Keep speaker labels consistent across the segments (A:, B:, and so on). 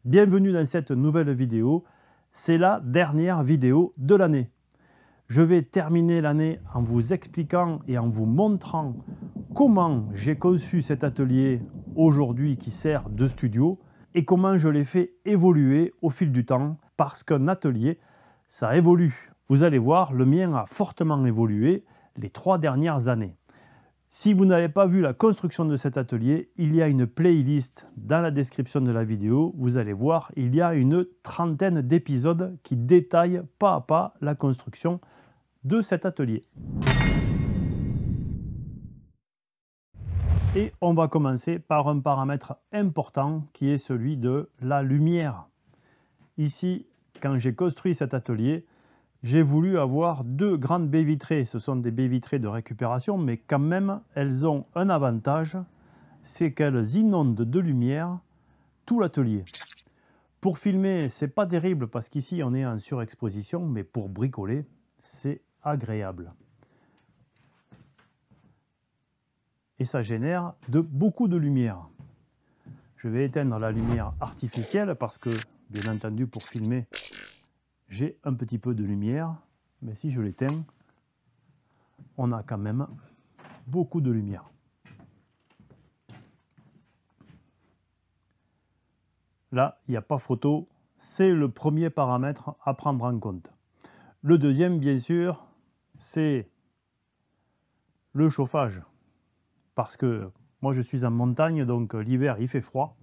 A: Bienvenue dans cette nouvelle vidéo. C'est la dernière vidéo de l'année. Je vais terminer l'année en vous expliquant et en vous montrant comment j'ai conçu cet atelier aujourd'hui qui sert de studio et comment je l'ai fait évoluer au fil du temps parce qu'un atelier, ça évolue. Vous allez voir, le mien a fortement évolué les 3 dernières années. Si vous n'avez pas vu la construction de cet atelier, il y a une playlist dans la description de la vidéo. Vous allez voir, il y a une 30aine d'épisodes qui détaillent pas à pas la construction de cet atelier. Et on va commencer par un paramètre important qui est celui de la lumière. Ici, quand j'ai construit cet atelier, j'ai voulu avoir 2 grandes baies vitrées. Ce sont des baies vitrées de récupération, mais quand même, elles ont un avantage, c'est qu'elles inondent de lumière tout l'atelier. Pour filmer, c'est pas terrible parce qu'ici, on est en surexposition, mais pour bricoler, c'est agréable. Et ça génère beaucoup de lumière. Je vais éteindre la lumière artificielle parce que, bien entendu, pour filmer, j'ai un petit peu de lumière, mais si je l'éteins, on a quand même beaucoup de lumière. Là, il n'y a pas photo, c'est le premier paramètre à prendre en compte. Le deuxième, bien sûr, c'est le chauffage. Parce que moi, je suis en montagne, donc l'hiver, il fait froid.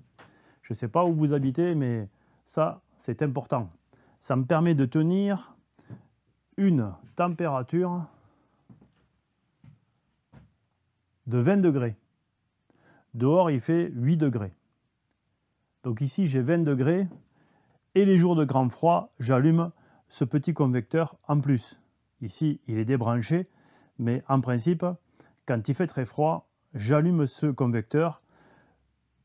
A: Je ne sais pas où vous habitez, mais ça, c'est important. Ça me permet de tenir une température de 20 degrés. Dehors, il fait 8 degrés. Donc ici, j'ai 20 degrés. Et les jours de grand froid, j'allume ce petit convecteur en plus. Ici, il est débranché. Mais en principe, quand il fait très froid, j'allume ce convecteur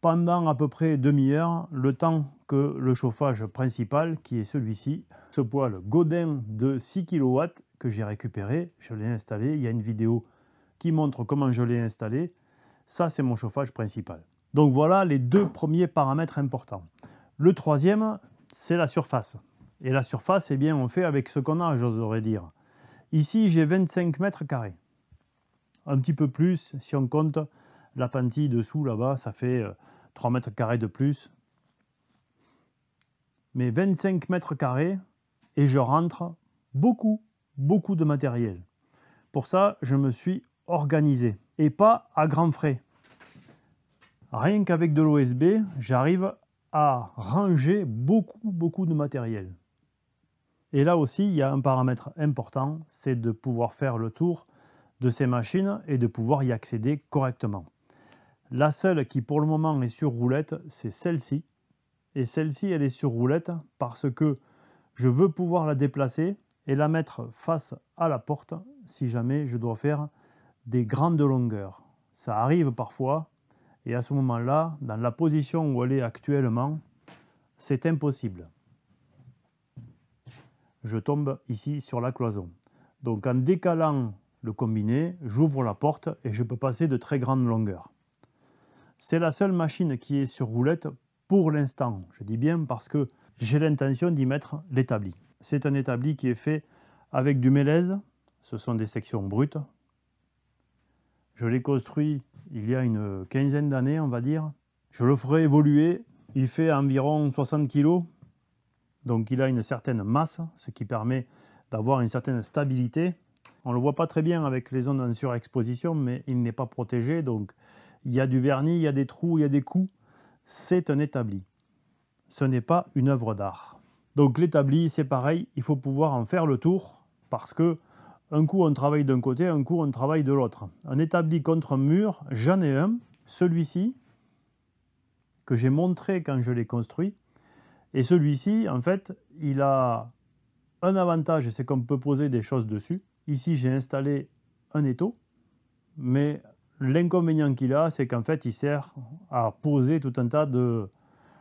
A: pendant à peu près demi-heure, le temps que le chauffage principal, qui est celui-ci, ce poêle Godin de 6 kW que j'ai récupéré, je l'ai installé, il y a une vidéo qui montre comment je l'ai installé, ça c'est mon chauffage principal. Donc voilà les 2 premiers paramètres importants. Le troisième, c'est la surface. Et la surface, eh bien, on fait avec ce qu'on a, j'oserais dire. Ici, j'ai 25 mètres carrés. Un petit peu plus, si on compte la pentille dessous, là-bas, ça fait 3 mètres carrés de plus. Mais 25 mètres carrés, et je rentre beaucoup de matériel. Pour ça, je me suis organisé, et pas à grands frais. Rien qu'avec de l'OSB, j'arrive à ranger beaucoup de matériel. Et là aussi, il y a un paramètre important, c'est de pouvoir faire le tour de ces machines et de pouvoir y accéder correctement. La seule qui pour le moment est sur roulette, c'est celle-ci. Et celle-ci, elle est sur roulette parce que je veux pouvoir la déplacer et la mettre face à la porte si jamais je dois faire des grandes longueurs. Ça arrive parfois et à ce moment-là, dans la position où elle est actuellement, c'est impossible. Je tombe ici sur la cloison. Donc en décalant le combiné, j'ouvre la porte et je peux passer de très grandes longueurs. C'est la seule machine qui est sur roulette pour l'instant. Je dis bien parce que j'ai l'intention d'y mettre l'établi. C'est un établi qui est fait avec du mélèze. Ce sont des sections brutes. Je l'ai construit il y a une quinzaine d'années, on va dire. Je le ferai évoluer. Il fait environ 60 kg. Donc il a une certaine masse, ce qui permet d'avoir une certaine stabilité. On ne le voit pas très bien avec les zones en surexposition, mais il n'est pas protégé. Donc il y a du vernis, il y a des trous, il y a des coups. C'est un établi. Ce n'est pas une œuvre d'art. Donc l'établi, c'est pareil, il faut pouvoir en faire le tour parce que un coup on travaille d'un côté, un coup on travaille de l'autre. Un établi contre un mur, j'en ai un, celui-ci, que j'ai montré quand je l'ai construit. Et celui-ci, en fait, il a un avantage, c'est qu'on peut poser des choses dessus. Ici, j'ai installé un étau, mais l'inconvénient qu'il a, c'est qu'en fait, il sert à poser tout un tas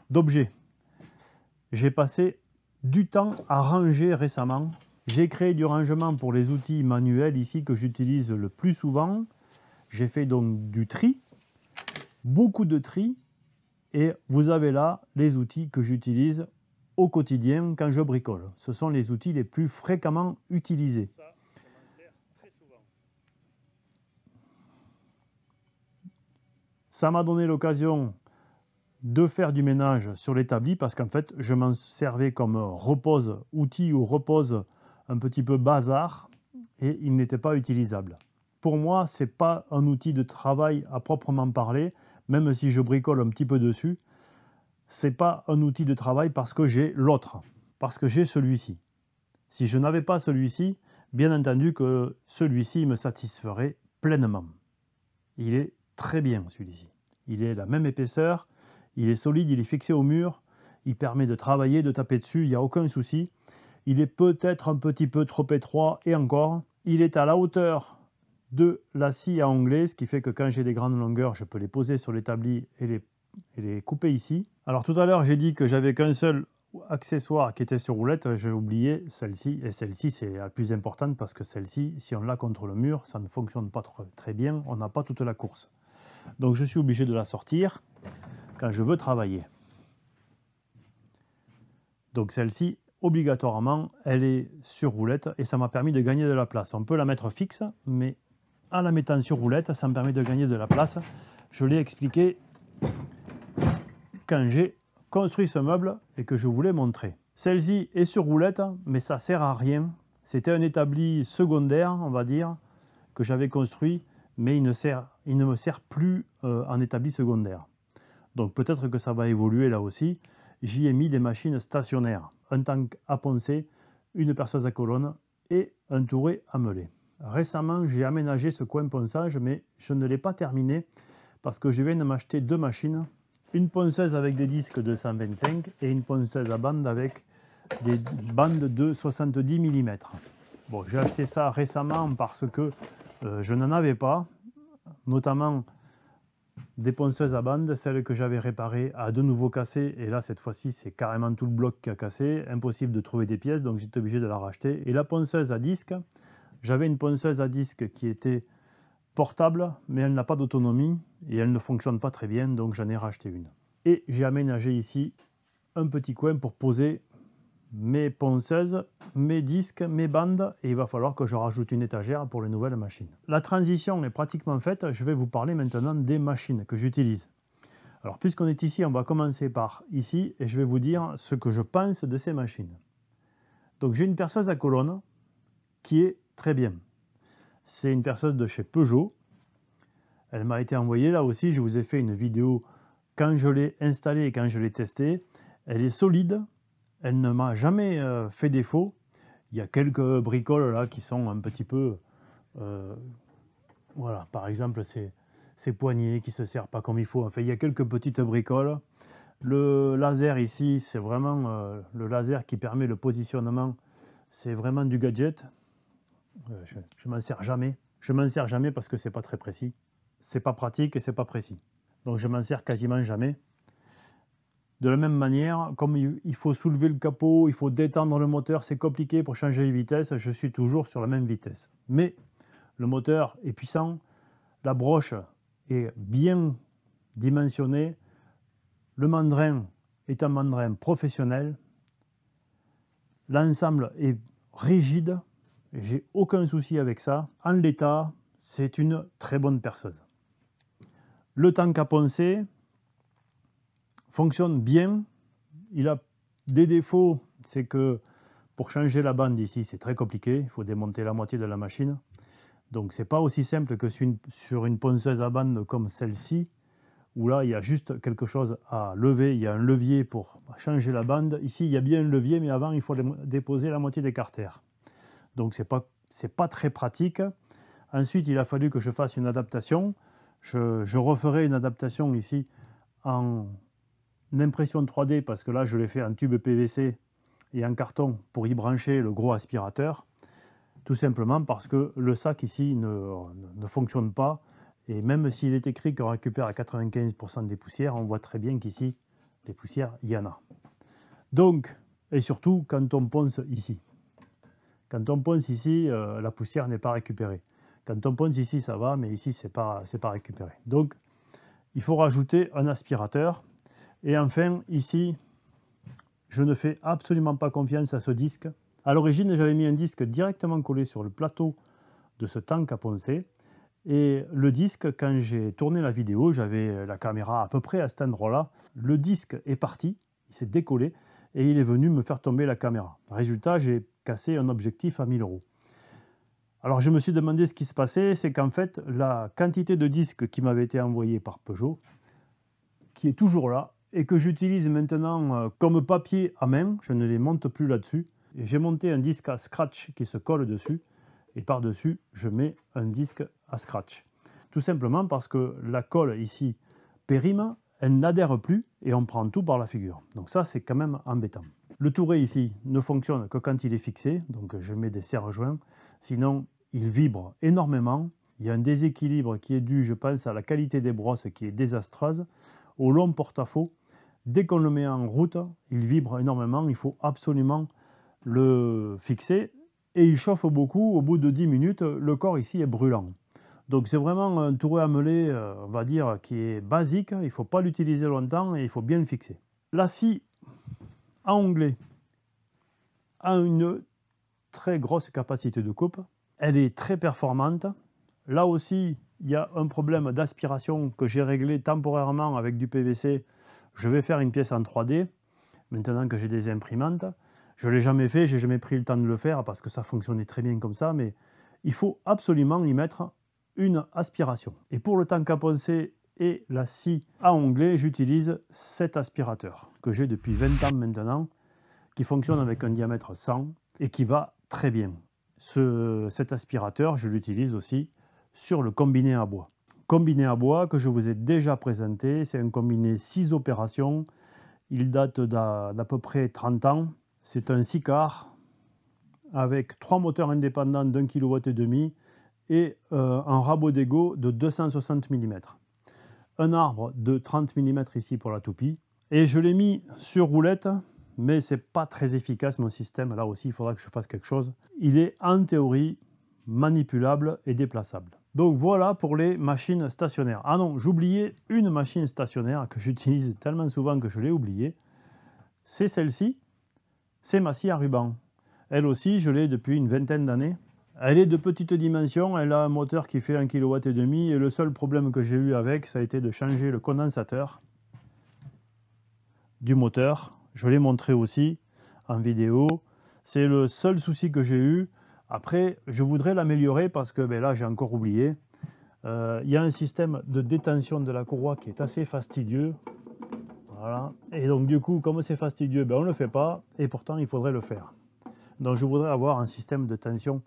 A: d'objets. J'ai passé du temps à ranger récemment. J'ai créé du rangement pour les outils manuels ici que j'utilise le plus souvent. J'ai fait donc du tri, beaucoup de tri, Et vous avez là les outils que j'utilise au quotidien quand je bricole. Ce sont les outils les plus fréquemment utilisés. Ça, je m'en sers très souvent. Ça m'a donné l'occasion de faire du ménage sur l'établi parce qu'en fait, je m'en servais comme repose outil ou repose un petit peu bazar et il n'était pas utilisable. Pour moi, ce n'est pas un outil de travail à proprement parler, même si je bricole un petit peu dessus. Ce n'est pas un outil de travail parce que j'ai l'autre, parce que j'ai celui-ci. Si je n'avais pas celui-ci, bien entendu que celui-ci me satisferait pleinement. Il est très bien celui-ci. Il est la même épaisseur, il est solide, il est fixé au mur, il permet de travailler, de taper dessus, il n'y a aucun souci. Il est peut-être un petit peu trop étroit et encore, il est à la hauteur de la scie à onglet, ce qui fait que quand j'ai des grandes longueurs, je peux les poser sur l'établi et les couper ici. Alors tout à l'heure, j'ai dit que j'avais qu'un seul accessoire qui était sur roulette, j'ai oublié celle-ci, et celle-ci c'est la plus importante parce que celle-ci, si on l'a contre le mur, ça ne fonctionne pas très bien, on n'a pas toute la course. Donc je suis obligé de la sortir quand je veux travailler. Donc celle-ci, obligatoirement, elle est sur roulette et ça m'a permis de gagner de la place. On peut la mettre fixe, mais en la mettant sur roulette, ça me permet de gagner de la place. Je l'ai expliqué quand j'ai construit ce meuble et que je voulais montrer. Celle-ci est sur roulette, mais ça ne sert à rien. C'était un établi secondaire, on va dire, que j'avais construit, mais il ne me sert plus en établi secondaire. Donc peut-être que ça va évoluer là aussi. J'y ai mis des machines stationnaires, un tank à poncer, une perceuse à colonne et un touret à meuler. Récemment, j'ai aménagé ce coin ponçage, mais je ne l'ai pas terminé parce que je viens de m'acheter deux machines. Une ponceuse avec des disques de 125 et une ponceuse à bande avec des bandes de 70 mm. Bon, j'ai acheté ça récemment parce que je n'en avais pas, notamment des ponceuses à bande, celles que j'avais réparées à de nouveau cassées, et là cette fois-ci c'est carrément tout le bloc qui a cassé, impossible de trouver des pièces, donc j'étais obligé de la racheter. Et la ponceuse à disque, j'avais une ponceuse à disque qui était portable, mais elle n'a pas d'autonomie et elle ne fonctionne pas très bien, donc j'en ai racheté une. Et j'ai aménagé ici un petit coin pour poser mes ponceuses, mes disques, mes bandes, et il va falloir que je rajoute une étagère pour les nouvelles machines. La transition est pratiquement faite, je vais vous parler maintenant des machines que j'utilise. Alors puisqu'on est ici, on va commencer par ici, et je vais vous dire ce que je pense de ces machines. Donc j'ai une perceuse à colonne qui est très bien. C'est une perceuse de chez Peugeot. Elle m'a été envoyée là aussi, je vous ai fait une vidéo quand je l'ai installée et quand je l'ai testée. Elle est solide. Elle ne m'a jamais fait défaut. Il y a quelques bricoles là qui sont un petit peu... voilà, par exemple ces poignées qui ne se serrent pas comme il faut. Enfin, il y a quelques petites bricoles. Le laser ici, c'est vraiment le laser qui permet le positionnement. C'est vraiment du gadget. Je m'en sers jamais. Je m'en sers jamais parce que c'est pas très précis. C'est pas pratique et c'est pas précis. Donc je m'en sers quasiment jamais. De la même manière, comme il faut soulever le capot, il faut détendre le moteur, c'est compliqué pour changer les vitesses, je suis toujours sur la même vitesse. Mais le moteur est puissant, la broche est bien dimensionnée, le mandrin est un mandrin professionnel, l'ensemble est rigide, j'ai aucun souci avec ça. En l'état, c'est une très bonne perceuse. Le tank à poncer fonctionne bien. Il a des défauts, c'est que pour changer la bande ici, c'est très compliqué. Il faut démonter la moitié de la machine. Donc c'est pas aussi simple que sur une ponceuse à bande comme celle-ci, où là il y a juste quelque chose à lever. Il y a un levier pour changer la bande. Ici il y a bien un levier, mais avant il faut déposer la moitié des carters. Donc c'est pas très pratique. Ensuite il a fallu que je fasse une adaptation. Je referai une adaptation ici en impression 3D parce que là je l'ai fait en tube PVC et en carton pour y brancher le gros aspirateur, tout simplement parce que le sac ici ne fonctionne pas, et même s'il est écrit qu'on récupère à 95% des poussières, on voit très bien qu'ici des poussières il y en a. Donc, et surtout quand on ponce ici, la poussière n'est pas récupérée. Quand on ponce ici ça va, mais ici c'est pas récupéré. Donc il faut rajouter un aspirateur. Et enfin, ici, je ne fais absolument pas confiance à ce disque. À l'origine, j'avais mis un disque directement collé sur le plateau de ce tank à poncer. Et le disque, quand j'ai tourné la vidéo, j'avais la caméra à peu près à cet endroit-là. Le disque est parti, il s'est décollé et il est venu me faire tomber la caméra. Résultat, j'ai cassé un objectif à 1000 €. Alors je me suis demandé ce qui se passait, c'est qu'en fait, la quantité de disques qui m'avait été envoyée par Peugeot, qui est toujours là, et que j'utilise maintenant comme papier à main, je ne les monte plus là-dessus. J'ai monté un disque à scratch qui se colle dessus, et par-dessus, je mets un disque à scratch. Tout simplement parce que la colle ici périme, elle n'adhère plus et on prend tout par la figure. Donc ça, c'est quand même embêtant. Le touret ici ne fonctionne que quand il est fixé, donc je mets des serre-joints. Sinon, il vibre énormément. Il y a un déséquilibre qui est dû, je pense, à la qualité des brosses qui est désastreuse, au long porte-à-faux. Dès qu'on le met en route, il vibre énormément. Il faut absolument le fixer. Et il chauffe beaucoup. Au bout de 10 minutes, le corps ici est brûlant. Donc c'est vraiment un touret à meler, on va dire, qui est basique. Il ne faut pas l'utiliser longtemps et il faut bien le fixer. La scie à onglet a une très grosse capacité de coupe. Elle est très performante. Là aussi, il y a un problème d'aspiration que j'ai réglé temporairement avec du PVC. Je vais faire une pièce en 3D, maintenant que j'ai des imprimantes. Je ne l'ai jamais fait, je n'ai jamais pris le temps de le faire parce que ça fonctionnait très bien comme ça, mais il faut absolument y mettre une aspiration. Et pour le tank à poncer et la scie à onglet, j'utilise cet aspirateur que j'ai depuis 20 ans maintenant, qui fonctionne avec un diamètre 100 et qui va très bien. Cet aspirateur, je l'utilise aussi sur le combiné à bois. Combiné à bois que je vous ai déjà présenté, c'est un combiné 6 opérations. Il date d'à peu près 30 ans. C'est un 6 quarts avec 3 moteurs indépendants d'1,5 kW et un rabot d'égo de 260 mm. Un arbre de 30 mm ici pour la toupie. Et je l'ai mis sur roulette, mais c'est pas très efficace mon système. Là aussi, il faudra que je fasse quelque chose. Il est en théorie manipulable et déplaçable. Donc voilà pour les machines stationnaires. Ah non, j'oubliais une machine stationnaire que j'utilise tellement souvent que je l'ai oubliée. C'est celle-ci. C'est ma scie à ruban. Elle aussi, je l'ai depuis une vingtaine d'années. Elle est de petite dimension, elle a un moteur qui fait 1,5 kW et le seul problème que j'ai eu avec, ça a été de changer le condensateur du moteur. Je l'ai montré aussi en vidéo. C'est le seul souci que j'ai eu. Après, je voudrais l'améliorer parce que là, j'ai encore oublié. Il y a un système de détention de la courroie qui est assez fastidieux. Voilà. Et donc du coup, comme c'est fastidieux, on ne le fait pas. Et pourtant, il faudrait le faire. Donc je voudrais avoir un système de tension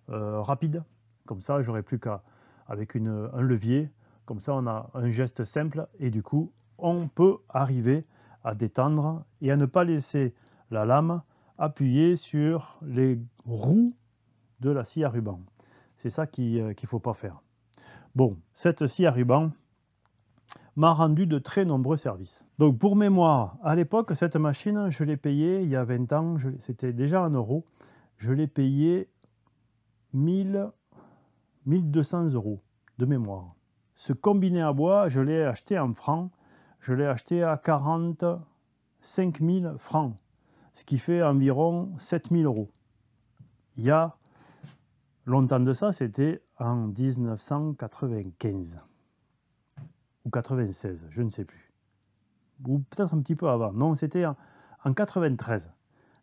A: rapide. Comme ça, j'aurais plus qu'à, avec un levier, comme ça on a un geste simple et du coup, on peut arriver à détendre et à ne pas laisser la lame appuyer sur les roues de la scie à ruban. C'est ça qu'il ne faut pas faire. Bon, cette scie à ruban m'a rendu de très nombreux services. Donc pour mémoire, à l'époque, cette machine, je l'ai payée il y a 20 ans, c'était déjà en euros, je l'ai payée 1200 € de mémoire. Ce combiné à bois, je l'ai acheté en francs, je l'ai acheté à 45 000 francs, ce qui fait environ 7 000 €. Il y a longtemps de ça, c'était en 1995 ou 96, je ne sais plus. Ou peut-être un petit peu avant. Non, c'était en 93.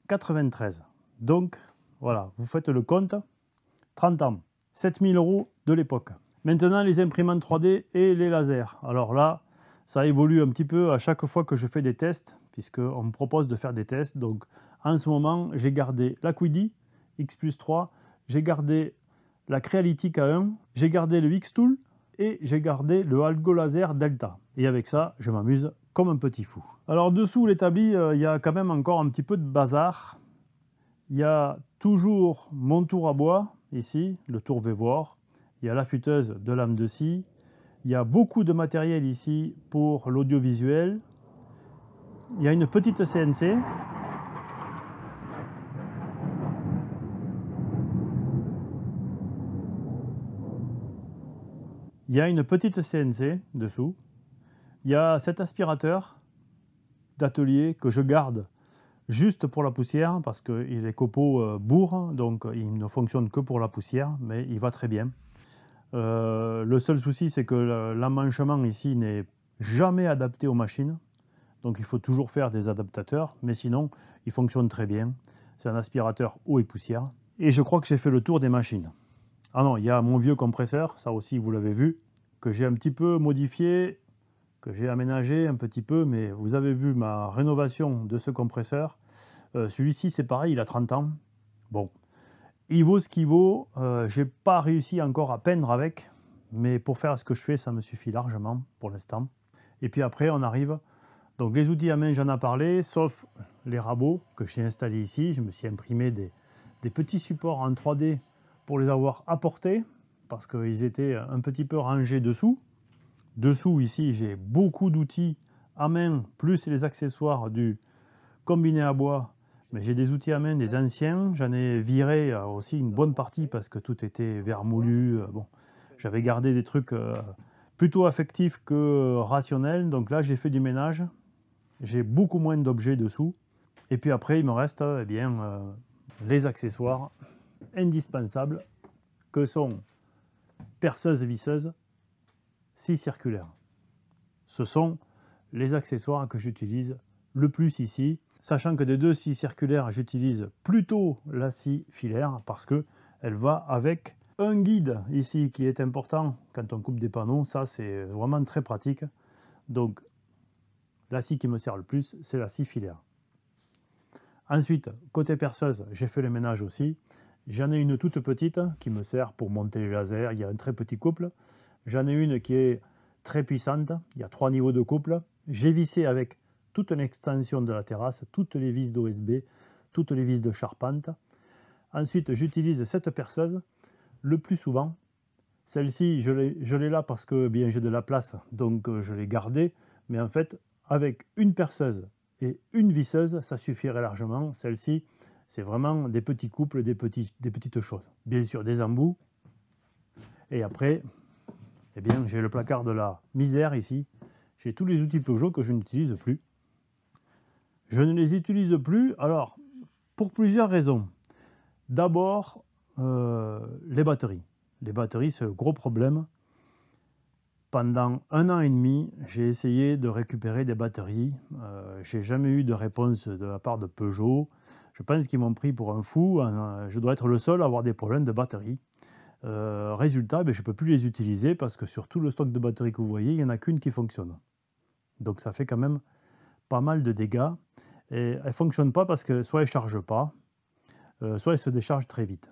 A: 93. Donc, voilà, vous faites le compte. 30 ans. 7 000 € de l'époque. Maintenant, les imprimantes 3D et les lasers. Alors là, ça évolue un petit peu à chaque fois que je fais des tests, puisqu'on me propose de faire des tests. Donc, en ce moment, j'ai gardé la Qidi X+3, j'ai gardé la Creality K1, j'ai gardé le X-Tool et j'ai gardé le Algo Laser Delta. Et avec ça, je m'amuse comme un petit fou. Alors, dessous l'établi, il y a quand même encore un petit peu de bazar. Il y a toujours mon tour à bois, ici, le tour Vévor. Il y a l'affûteuse de lame de scie. Il y a beaucoup de matériel ici pour l'audiovisuel. Il y a une petite CNC. Il y a une petite CNC dessous. Il y a cet aspirateur d'atelier que je garde juste pour la poussière parce que les copeaux bourrent, donc il ne fonctionne que pour la poussière, mais il va très bien. Le seul souci, c'est que l'emmanchement ici n'est jamais adapté aux machines, donc il faut toujours faire des adaptateurs, mais sinon il fonctionne très bien. C'est un aspirateur eau et poussière. Et je crois que j'ai fait le tour des machines. Ah non, il y a mon vieux compresseur, ça aussi vous l'avez vu, que j'ai un petit peu modifié, que j'ai aménagé un petit peu, mais vous avez vu ma rénovation de ce compresseur. Celui-ci, c'est pareil, il a 30 ans. Bon, il vaut ce qu'il vaut. J'ai pas réussi encore à peindre avec, mais pour faire ce que je fais, ça me suffit largement pour l'instant. Et puis après, on arrive. Donc les outils à main, j'en ai parlé, sauf les rabots que j'ai installés ici. Je me suis imprimé des petits supports en 3D pour les avoir apportés, parce qu'ils étaient un petit peu rangés dessous. Dessous, ici, j'ai beaucoup d'outils à main, plus les accessoires du combiné à bois. Mais j'ai des outils à main, des anciens. J'en ai viré aussi une bonne partie parce que tout était vermoulu. Bon, j'avais gardé des trucs plutôt affectifs que rationnels. Donc là, j'ai fait du ménage. J'ai beaucoup moins d'objets dessous. Et puis après, il me reste eh bien, les accessoires indispensables que sont perceuse et visseuse, scie circulaire. Ce sont les accessoires que j'utilise le plus ici, sachant que des deux scies circulaires, j'utilise plutôt la scie filaire parce que elle va avec un guide ici qui est important quand on coupe des panneaux. Ça, c'est vraiment très pratique. Donc, la scie qui me sert le plus, c'est la scie filaire. Ensuite, côté perceuse, j'ai fait le ménage aussi. J'en ai une toute petite qui me sert pour monter les lasers. Il y a un très petit couple. J'en ai une qui est très puissante. Il y a 3 niveaux de couple. J'ai vissé avec toute une extension de la terrasse, toutes les vis d'OSB, toutes les vis de charpente. Ensuite, j'utilise cette perceuse le plus souvent. Celle-ci, je l'ai là parce que bien j'ai de la place, donc je l'ai gardée. Mais en fait, avec une perceuse et une visseuse, ça suffirait largement. Celle-ci, c'est vraiment des petits couples, des petites choses. Bien sûr, des embouts. Et après, eh bien, j'ai le placard de la misère ici. J'ai tous les outils Peugeot que je n'utilise plus. Je ne les utilise plus, alors, pour plusieurs raisons. D'abord, les batteries. Les batteries, c'est un gros problème. Pendant 1 an et demi, j'ai essayé de récupérer des batteries. Je n'ai jamais eu de réponse de la part de Peugeot. Je pense qu'ils m'ont pris pour un fou. Je dois être le seul à avoir des problèmes de batterie. Résultat, je ne peux plus les utiliser parce que sur tout le stock de batteries que vous voyez, il n'y en a qu'une qui fonctionne. Donc ça fait quand même pas mal de dégâts. Et elle ne fonctionne pas parce que soit elle ne charge pas, soit elle se décharge très vite.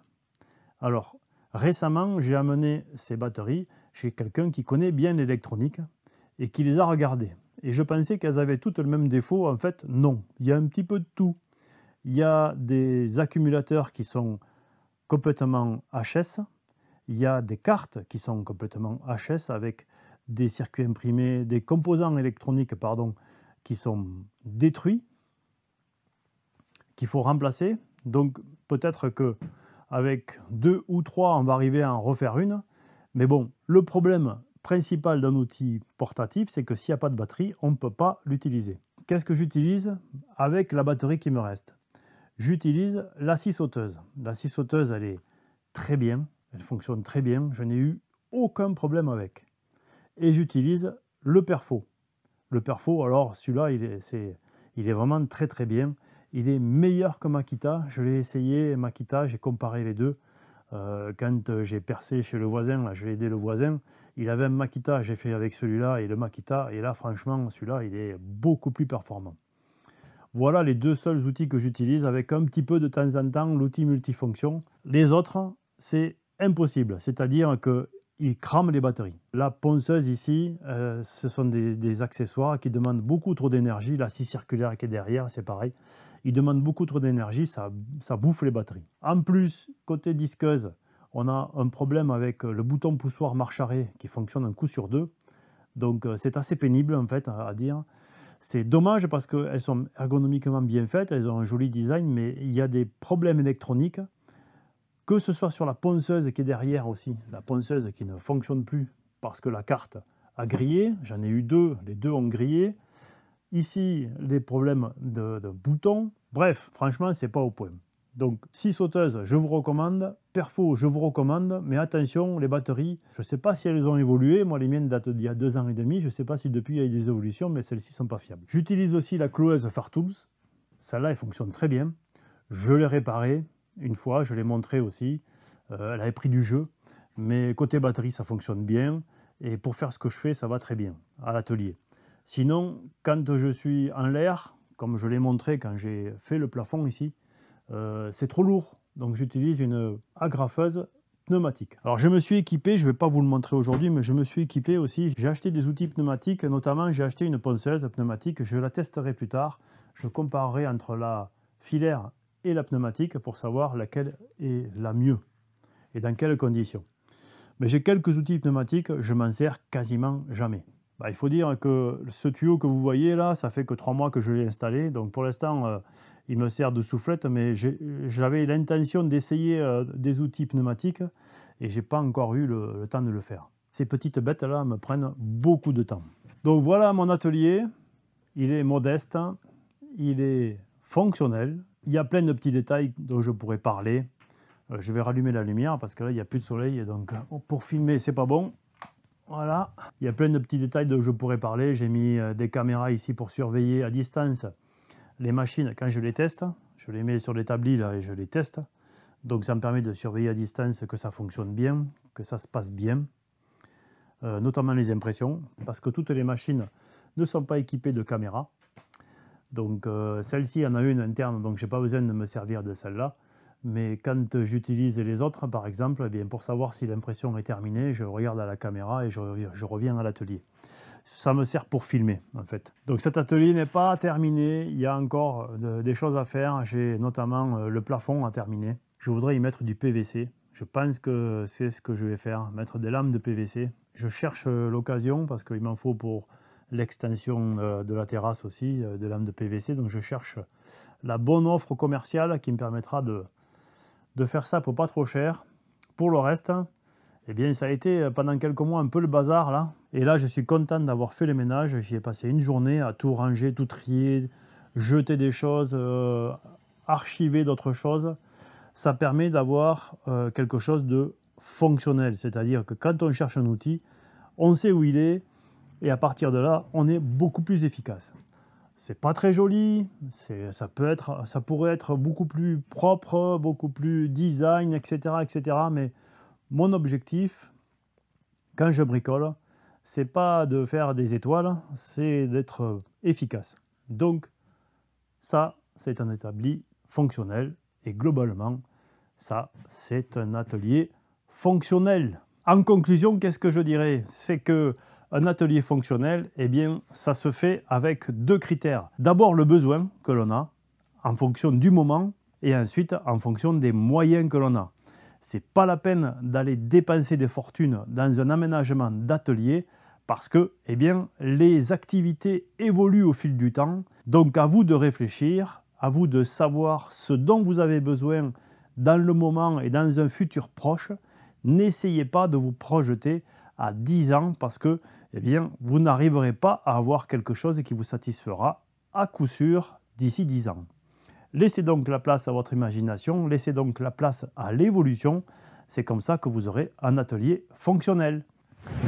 A: Alors, récemment, j'ai amené ces batteries chez quelqu'un qui connaît bien l'électronique et qui les a regardées. Et je pensais qu'elles avaient toutes le même défaut. En fait, non. Il y a un petit peu de tout. Il y a des accumulateurs qui sont complètement HS. Il y a des cartes qui sont complètement HS avec des circuits imprimés, des composants électroniques, pardon, qui sont détruits, qu'il faut remplacer. Donc peut-être que avec 2 ou 3, on va arriver à en refaire une. Mais bon, le problème principal d'un outil portatif, c'est que s'il n'y a pas de batterie, on ne peut pas l'utiliser. Qu'est-ce que j'utilise avec la batterie qui me reste? J'utilise la scie sauteuse. La scie sauteuse, elle est très bien, elle fonctionne très bien, je n'ai eu aucun problème avec. Et j'utilise le perfo. Le perfo, alors celui-là, il est vraiment très très bien. Il est meilleur que Makita. Je l'ai essayé, Makita, j'ai comparé les deux. Quand j'ai percé chez le voisin, là, je l'ai aidé le voisin. Il avait un Makita, j'ai fait avec celui-là et le Makita. Et là, franchement, celui-là, il est beaucoup plus performant. Voilà les deux seuls outils que j'utilise avec un petit peu de temps en temps l'outil multifonction. Les autres, c'est impossible. C'est-à-dire qu'ils crament les batteries. La ponceuse ici, ce sont des accessoires qui demandent beaucoup trop d'énergie. La scie circulaire qui est derrière, c'est pareil. Ils demandent beaucoup trop d'énergie, ça bouffe les batteries. En plus, côté disqueuse, on a un problème avec le bouton poussoir marche-arrêt qui fonctionne un coup sur deux. Donc c'est assez pénible en fait à dire. C'est dommage parce qu'elles sont ergonomiquement bien faites, elles ont un joli design, mais il y a des problèmes électroniques, que ce soit sur la ponceuse qui est derrière aussi, la ponceuse qui ne fonctionne plus parce que la carte a grillé, j'en ai eu deux, les deux ont grillé. Ici, les problèmes de boutons. Bref, franchement, c'est pas au point. Donc, scie sauteuse, je vous recommande. Perfo, je vous recommande. Mais attention, les batteries, je ne sais pas si elles ont évolué. Moi, les miennes datent d'il y a 2 ans et demi. Je ne sais pas si depuis, il y a eu des évolutions, mais celles-ci ne sont pas fiables. J'utilise aussi la cloueuse Fartools. Celle-là, elle fonctionne très bien. Je l'ai réparée une fois, je l'ai montré aussi. Elle avait pris du jeu. Mais côté batterie, ça fonctionne bien. Et pour faire ce que je fais, ça va très bien à l'atelier. Sinon, quand je suis en l'air, comme je l'ai montré quand j'ai fait le plafond ici, c'est trop lourd. Donc j'utilise une agrafeuse pneumatique. Alors je me suis équipé, je ne vais pas vous le montrer aujourd'hui, mais je me suis équipé aussi. J'ai acheté des outils pneumatiques, notamment j'ai acheté une ponceuse pneumatique. Je la testerai plus tard. Je comparerai entre la filaire et la pneumatique pour savoir laquelle est la mieux et dans quelles conditions. Mais j'ai quelques outils pneumatiques, je m'en sers quasiment jamais. Il faut dire que ce tuyau que vous voyez là, ça fait que 3 mois que je l'ai installé. Donc pour l'instant, il me sert de soufflette, mais j'avais l'intention d'essayer des outils pneumatiques et je n'ai pas encore eu le temps de le faire. Ces petites bêtes là me prennent beaucoup de temps. Donc voilà mon atelier. Il est modeste, il est fonctionnel. Il y a plein de petits détails dont je pourrais parler. Je vais rallumer la lumière parce que là il n'y a plus de soleil, donc pour filmer c'est pas bon. Voilà, il y a plein de petits détails dont je pourrais parler. J'ai mis des caméras ici pour surveiller à distance les machines quand je les teste. Je les mets sur l'établi là et je les teste. Donc ça me permet de surveiller à distance que ça fonctionne bien, que ça se passe bien. Notamment les impressions, parce que toutes les machines ne sont pas équipées de caméras. Donc celle-ci en a une interne, donc je n'ai pas besoin de me servir de celle-là. Mais quand j'utilise les autres, par exemple, eh bien, pour savoir si l'impression est terminée, je regarde à la caméra et je reviens à l'atelier. Ça me sert pour filmer, en fait. Donc cet atelier n'est pas terminé, il y a encore des choses à faire. J'ai notamment le plafond à terminer. Je voudrais y mettre du PVC. Je pense que c'est ce que je vais faire, mettre des lames de PVC. Je cherche l'occasion parce qu'il m'en faut pour l'extension de la terrasse aussi, de lames de PVC. Donc je cherche la bonne offre commerciale qui me permettra de faire ça pour pas trop cher. Pour le reste, eh bien, ça a été pendant quelques mois un peu le bazar là. Et là, je suis content d'avoir fait le ménage. J'y ai passé une journée à tout ranger, tout trier, jeter des choses, archiver d'autres choses. Ça permet d'avoir quelque chose de fonctionnel. C'est-à-dire que quand on cherche un outil, on sait où il est et à partir de là, on est beaucoup plus efficace. C'est pas très joli, ça pourrait être beaucoup plus propre, beaucoup plus design, etc., etc. Mais mon objectif, quand je bricole, c'est pas de faire des étoiles, c'est d'être efficace. Donc, ça, c'est un établi fonctionnel et globalement, ça, c'est un atelier fonctionnel. En conclusion, qu'est-ce que je dirais? C'est que un atelier fonctionnel, eh bien, ça se fait avec 2 critères. D'abord, le besoin que l'on a, en fonction du moment, et ensuite, en fonction des moyens que l'on a. C'est pas la peine d'aller dépenser des fortunes dans un aménagement d'atelier, parce que, eh bien, les activités évoluent au fil du temps. Donc, à vous de réfléchir, à vous de savoir ce dont vous avez besoin dans le moment et dans un futur proche. N'essayez pas de vous projeter à 10 ans parce que eh bien, vous n'arriverez pas à avoir quelque chose qui vous satisfera à coup sûr d'ici 10 ans. Laissez donc la place à votre imagination, laissez donc la place à l'évolution. C'est comme ça que vous aurez un atelier fonctionnel.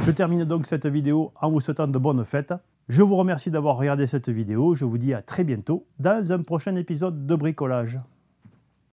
A: Je termine donc cette vidéo en vous souhaitant de bonnes fêtes. Je vous remercie d'avoir regardé cette vidéo. Je vous dis à très bientôt dans un prochain épisode de bricolage.